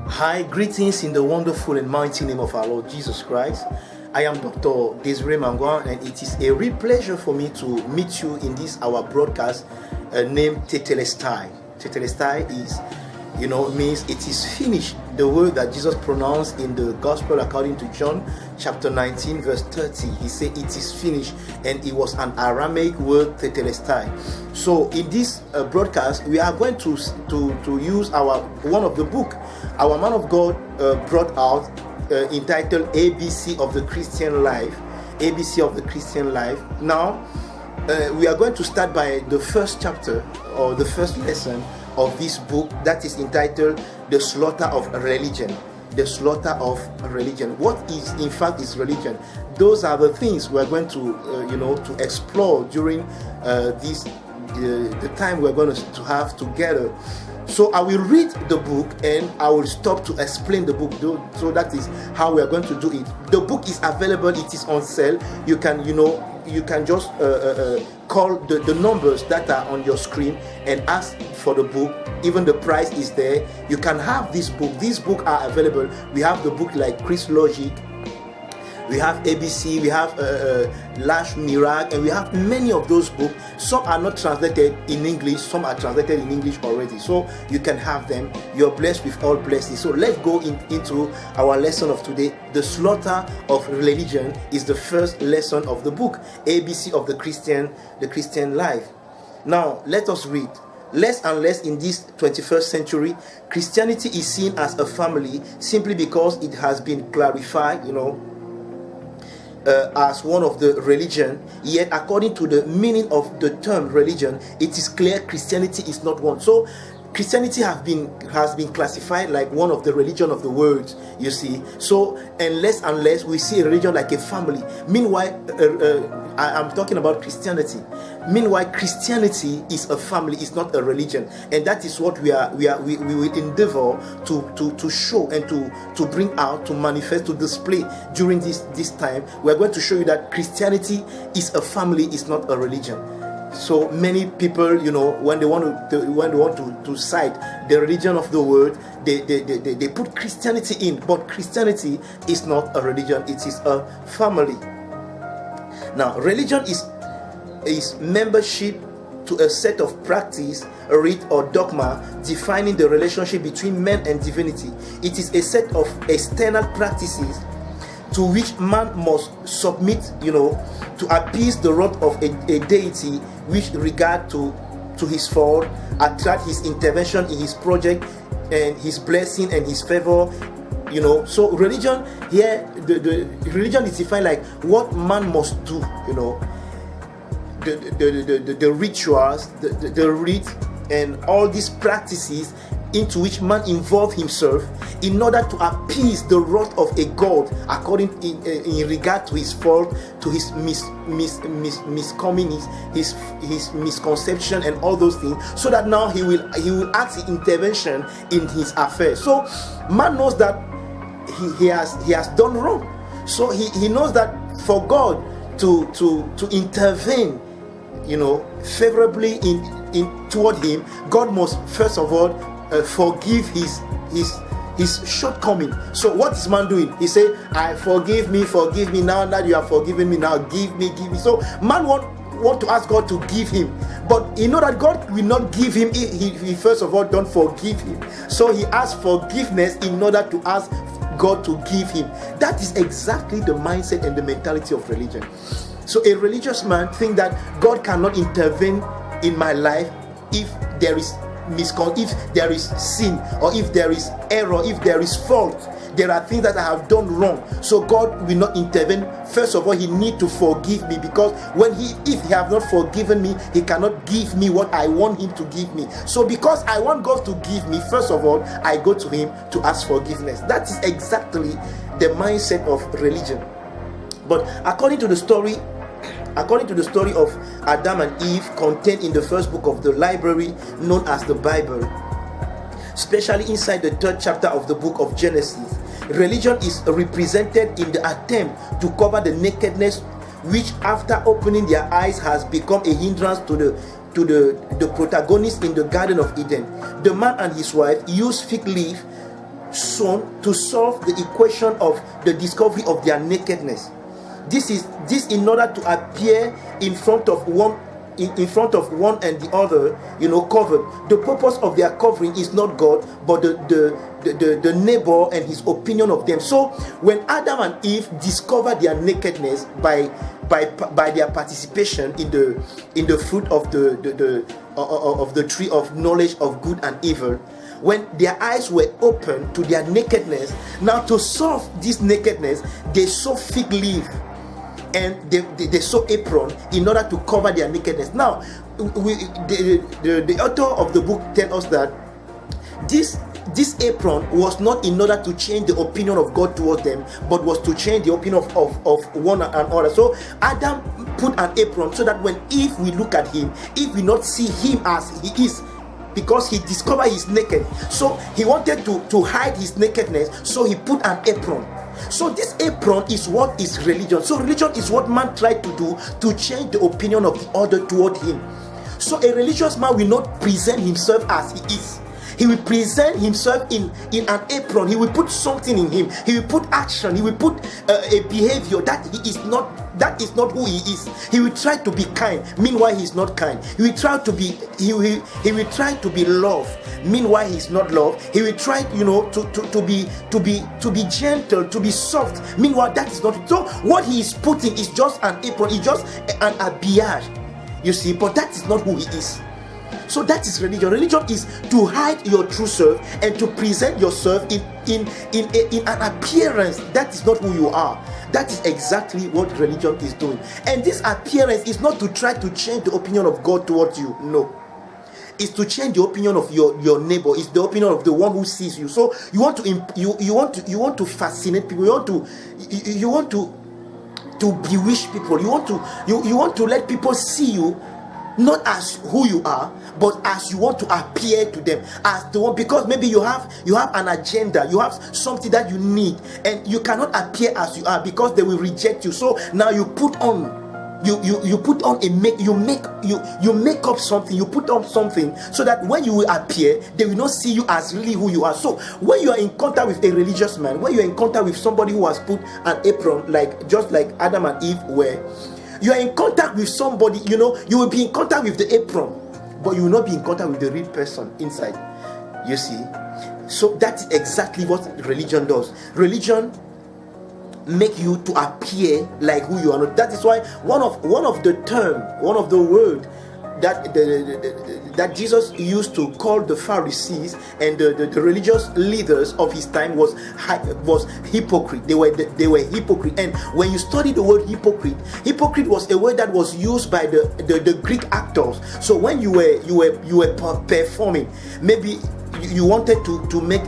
Hi, greetings in the wonderful and mighty name of our Lord Jesus Christ. I am Dr. Desiree Mangwan, and it is a real pleasure for me to meet you in this our broadcast named Tetelestai. Tetelestai means it is finished. The word that Jesus pronounced in the Gospel according to John chapter 19 verse 30. He said it is finished, and it was an Aramaic word, Tetelestai. So in this broadcast, we are going to use one of the book our man of God brought out, entitled ABC of the Christian Life. ABC of the Christian Life. Now, we are going to start by the first chapter or the first lesson of this book, that is entitled The Slaughter of Religion. The Slaughter of Religion. What is in fact is religion? Those are the things we are going to explore during the time we're going to have together. So I will read the book and I will stop to explain the book. So that is how we are going to do it. The book is available. It is on sale. You can just call the numbers that are on your screen and ask for the book. Even the price is there. You can have this book. These books are available. We have the book like Chris Logic. We have ABC, we have Lash Miracle, and we have many of those books. Some are not translated in English, some are translated in English already. So you can have them. You're blessed with all blessings. So let's go into our lesson of today. The Slaughter of Religion is the first lesson of the book, ABC of the Christian life. Now let us read. Less and less in this 21st century, Christianity is seen as a family simply because it has been clarified, as one of the religion. Yet according to the meaning of the term religion, it is clear Christianity is not one. So Christianity has been classified like one of the religion of the world, you see. So unless we see a religion like a family. Meanwhile, I'm talking about Christianity. Meanwhile, Christianity is a family, it's not a religion, and that is what we will endeavor to show and to bring out, to manifest, to display during this time. We are going to show you that Christianity is a family, it's not a religion. So many people, when they want to cite the religion of the world, they put Christianity in, but Christianity is not a religion; it is a family. Now, religion is membership to a set of practice, a rite or dogma defining the relationship between man and divinity. It is a set of external practices to which man must submit, to appease the wrath of a deity, which regard to his fault, attract his intervention in his project and his blessing and his favor. So religion here, the religion is defined like what man must do, the rituals, the rite, and all these practices into which man involve himself in order to appease the wrath of a god according in regard to his fault, to his miscomings, his misconception and all those things, so that now he will ask intervention in his affairs. So man knows that he has done wrong. So he knows that for God to intervene, favorably in toward him, God must first of all forgive his shortcoming. So what is man doing? He say, I forgive me now that you have forgiven me, now give me. So man want to ask God to give him, but you know that God will not give him if he first of all don't forgive him. So he asks forgiveness in order to ask God to give him. That is exactly the mindset and the mentality of religion. So a religious man think that God cannot intervene in my life if there is if there is sin, or if there is error, if there is fault. There are things that I have done wrong, so God will not intervene. First of all, he need to forgive me, because if he have not forgiven me, he cannot give me what I want him to give me. So because I want God to give me, first of all, I go to him to ask forgiveness. That is exactly the mindset of religion. But according to the story of Adam and Eve contained in the first book of the library known as the Bible, especially inside the third chapter of the book of Genesis, religion is represented in the attempt to cover the nakedness which, after opening their eyes, has become a hindrance to the protagonist in the Garden of Eden. The man and his wife used fig leaf sown to solve the equation of the discovery of their nakedness. This in order to appear in front of one and the other, covered. The purpose of their covering is not God, but the neighbor and his opinion of them. So when Adam and Eve discovered their nakedness by their participation in the fruit of the tree of knowledge of good and evil, when their eyes were open to their nakedness, now to solve this nakedness, they saw fig leaf and they saw apron in order to cover their nakedness. Now, the author of the book tells us that this apron was not in order to change the opinion of God towards them, but was to change the opinion of one another. So Adam put an apron so that when if we look at him, if we not see him as he is, because he discovered he's naked, so he wanted to hide his nakedness, so he put an apron. So this apron is what is religion. So religion is what man tried to do to change the opinion of the other toward him. So a religious man will not present himself as he is. He will present himself in an apron. He will put something in him. He will put action. He will put a behavior that is not who he is. He will try to be kind, meanwhile he's not kind. He will try to be love, meanwhile he's not love. He will try to be gentle, to be soft, meanwhile that is not. So what he is putting is just an apron, it's just an habillage, you see, but that is not who he is. So that is religion. Religion is to hide your true self and to present yourself in an appearance that is not who you are. That is exactly what religion is doing. And this appearance is not to try to change the opinion of God towards you. No. It's to change the opinion of your neighbor. It's the opinion of the one who sees you. So you want to fascinate people. You want to bewitch people. You want to let people see you not as who you are, but as you want to appear to them, as the one, because maybe you have an agenda, you have something that you need, and you cannot appear as you are because they will reject you. So now you put on you make up something, you put on something so that when you will appear, they will not see you as really who you are. So when you are in contact with a religious man, when you are in contact with somebody who has put an apron, just like Adam and Eve were, you are in contact with somebody, you will be in contact with the apron, but you will not be in contact with the real person inside. You see? So that's exactly what religion does. Religion make you to appear like who you are not. That is why one of the word that Jesus used to call the Pharisees and the religious leaders of his time was hypocrite. They were hypocrite. And when you study the word hypocrite was a word that was used by the Greek actors. So when you were performing, maybe you wanted to make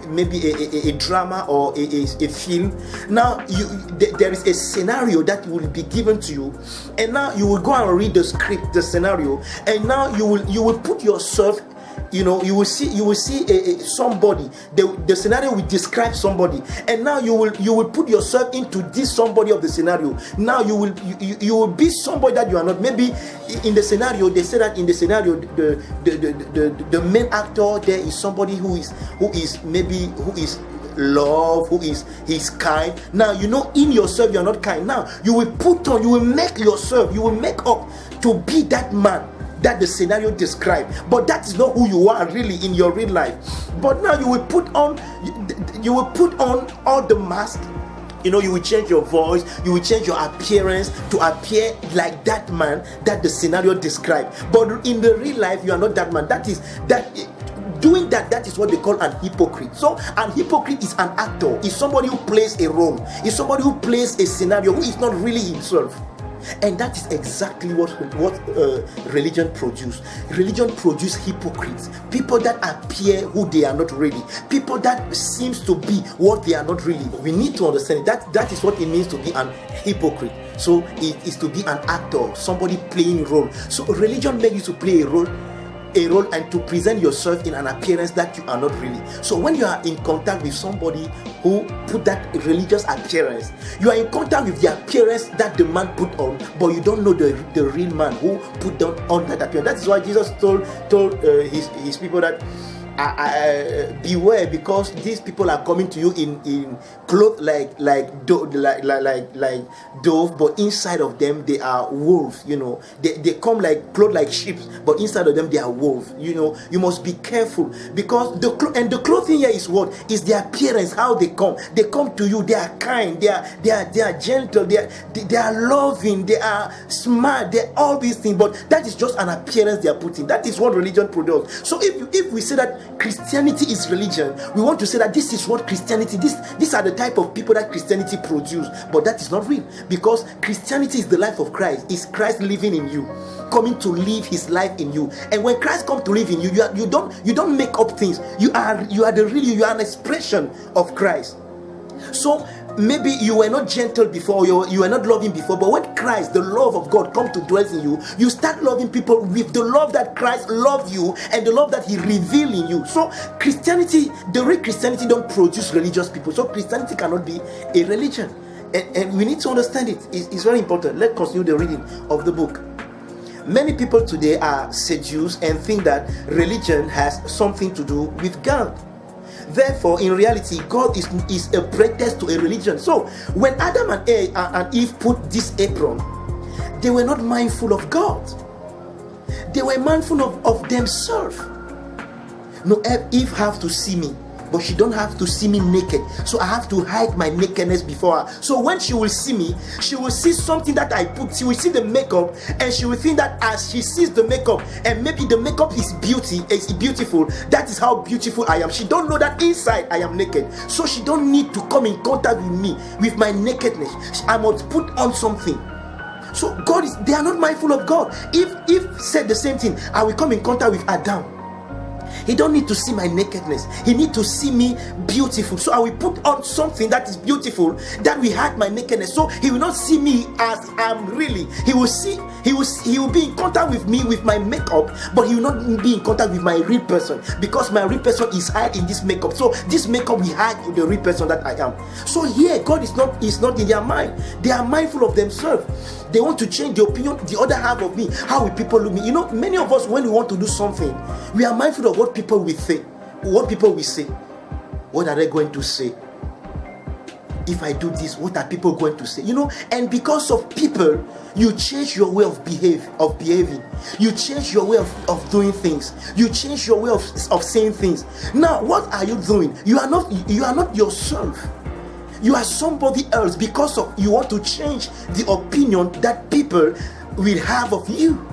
maybe a drama or a film. Now there is a scenario that will be given to you, and now you will go and read the script, the scenario, and now you will put yourself, you will see somebody. The scenario will describe somebody, and now you will put yourself into this somebody of the scenario. Now you will be somebody that you are not. Maybe in the scenario, they say that in the scenario the main actor there is somebody who is love, he's kind. Now in yourself you are not kind. Now you will make up to be that man that the scenario described, but that is not who you are really in your real life. But now you will put on all the mask. You will change your voice, you will change your appearance to appear like that man that the scenario described. But in the real life, you are not that man. That is what they call an hypocrite. So an hypocrite is an actor, is somebody who plays a role, is somebody who plays a scenario who is not really himself. And that is exactly what religion produces. Religion produces hypocrites, people that appear who they are not really, people that seems to be what they are not really. We need to understand that is what it means to be an hypocrite. So it is to be an actor, somebody playing a role. So religion makes you to play a role and to present yourself in an appearance that you are not really. So when you are in contact with somebody who put that religious appearance. You are in contact with the appearance that the man put on, but you don't know the real man who put on that appearance. That is why Jesus told his people that beware, because these people are coming to you in clothes like dove, but inside of them they are wolves. They come like clothes like sheep, but inside of them they are wolves. You must be careful, because the clothing here is what is the appearance, how they come to you. They are kind, they are gentle, they are loving, they are smart, they are all these things, but that is just an appearance they are putting. That is what religion produces. So if we say that Christianity is religion, we want to say that this is what Christianity, these are the type of people that Christianity produce, but that is not real, because Christianity is the life of Christ. Is Christ living in you, coming to live his life in you. And when Christ comes to live in you, you don't make up things. You are the real you are an expression of Christ. So maybe you were not gentle before, you were not loving before, but when Christ, the love of God, comes to dwell in you, you start loving people with the love that Christ loved you and the love that he revealed in you. So Christianity, the real Christianity, don't produce religious people. So Christianity cannot be a religion, and we need to understand it. It's very important. Let's continue the reading of the book. Many people today are seduced and think that religion has something to do with God. Therefore, in reality, God is a pretext to a religion. So, when Adam and Eve put this apron, they were not mindful of God. They were mindful of themselves. No, Eve have to see me, but she don't have to see me naked. So I have to hide my nakedness before her. So when she will see me, she will see something that I put. She will see the makeup, and she will think that as she sees the makeup, and maybe the makeup is beautiful. That is how beautiful I am. She don't know that inside I am naked. So she don't need to come in contact with me, with my nakedness. I must put on something. So they are not mindful of God. If said the same thing, I will come in contact with Adam. He don't need to see my nakedness. He need to see me beautiful. So I will put on something that is beautiful, that will hide my nakedness. So he will not see me as I'm really. He will be in contact with me with my makeup, but he will not be in contact with my real person, because my real person is hide in this makeup. So this makeup will hide the real person that I am. So here, God is not in their mind. They are mindful of themselves. They want to change the opinion, the other half of me. How will people look me? Many of us, when we want to do something, we are mindful of what people will think, what people will say. What are they going to say? If I do this, what are people going to say? And because of people, you change your way of behaving. You change your way of doing things. You change your way of saying things. Now, what are you doing? You are not yourself. You are somebody else, because of you want to change the opinion that people will have of you.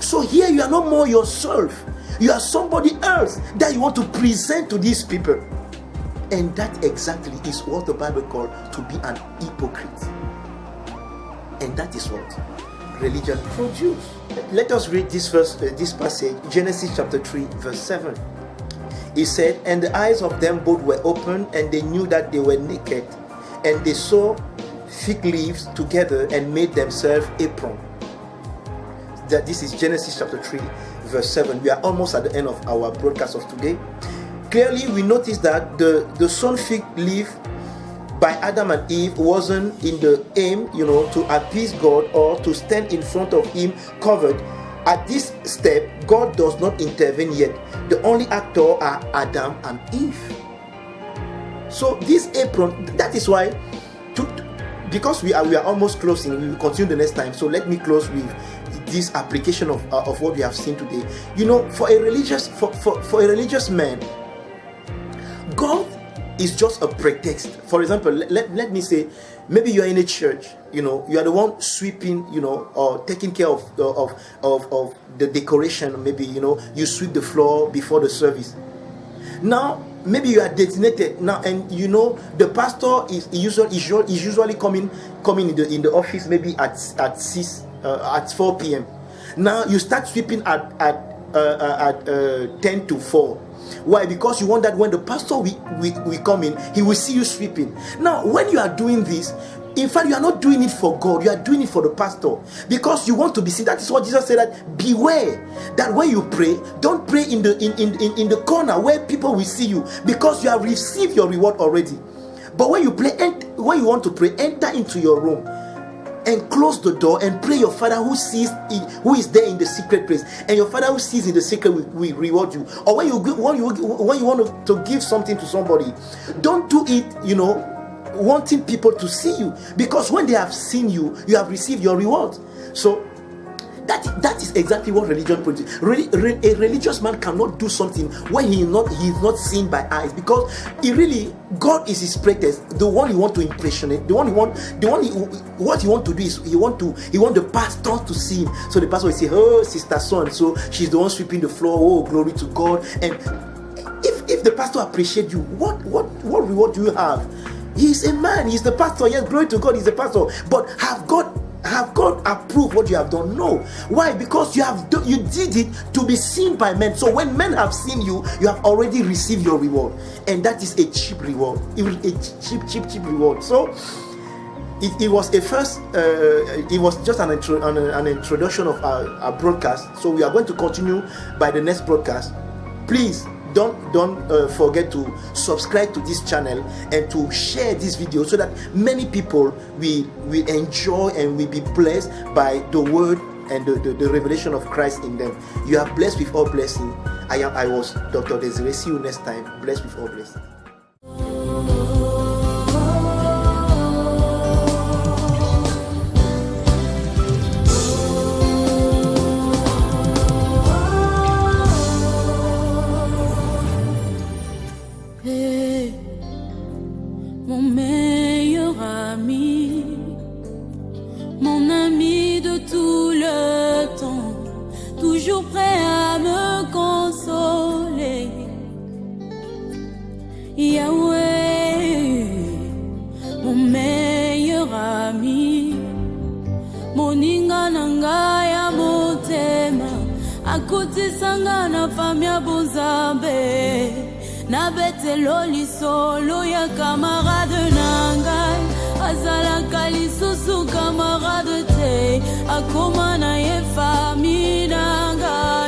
So here you are not more yourself. You are somebody else that you want to present to these people. And that exactly is what the Bible calls to be an hypocrite. And that is what religion produces. Let us read this passage, Genesis chapter 3, verse 7. It said, "And the eyes of them both were opened, and they knew that they were naked. And they sewed fig leaves together and made themselves aprons." This is Genesis chapter 3, verse 7. We are almost at the end of our broadcast of today. Clearly, we notice that the sewn fig leaf by Adam and Eve wasn't in the aim, to appease God or to stand in front of him covered. At this step, God does not intervene yet. The only actor are Adam and Eve. So this apron, that is why, because we are almost closing, we will continue the next time. So let me close with this application of what we have seen today. For a religious man, God is just a pretext. For example, let me say, maybe you are in a church, you are the one sweeping, or taking care of the decoration. Maybe you sweep the floor before the service. Now maybe you are designated now, and the pastor is usually coming in the office maybe at 4 p.m. Now you start sweeping at 10 to 4. Why? Because you want that when the pastor will come in, he will see you sweeping. Now when you are doing this, in fact, you are not doing it for God, you are doing it for the pastor, because you want to be seen. That is what Jesus said, that beware that when you pray, don't pray in the corner where people will see you, because you have received your reward already. But when you want to pray, enter into your room and close the door and pray. Your Father who is there in the secret place, and your Father who sees in the secret will reward you. Or when you want to give something to somebody, don't do it, wanting people to see you, because when they have seen you, you have received your reward. So that is exactly what religion produces. A religious man cannot do something when he is not seen by eyes, because God is his greatest, the one you want to impressionate, what you want to do is you want the pastor to see him. So the pastor will say, "Oh, sister so and so, she's the one sweeping the floor. Oh, glory to God." And if the pastor appreciates you, what reward do you have? He's a man, he's the pastor. Yes, glory to God, he's the pastor. But have God approved what you have done? No. Why? Because you did it to be seen by men. So when men have seen you, you have already received your reward, and that is a cheap reward. It was a cheap reward. So it was it was just an introduction of our broadcast. So we are going to continue by the next broadcast. Please don't forget to subscribe to this channel and to share this video, so that many people will enjoy and will be blessed by the word and the revelation of Christ in them. You are blessed with all blessing. I was Dr. Desiree. See you next time. Blessed with all blessing. Mon meilleur ami, mon ami de tout le temps, toujours prêt à me consoler. Yahweh, mon meilleur ami, mon ingananga ya motema, akutisanga na famia bozambe. Na betelo lisolo ya camarade nangai, azala kalisusu camarade te, akoma na ye famille nangai.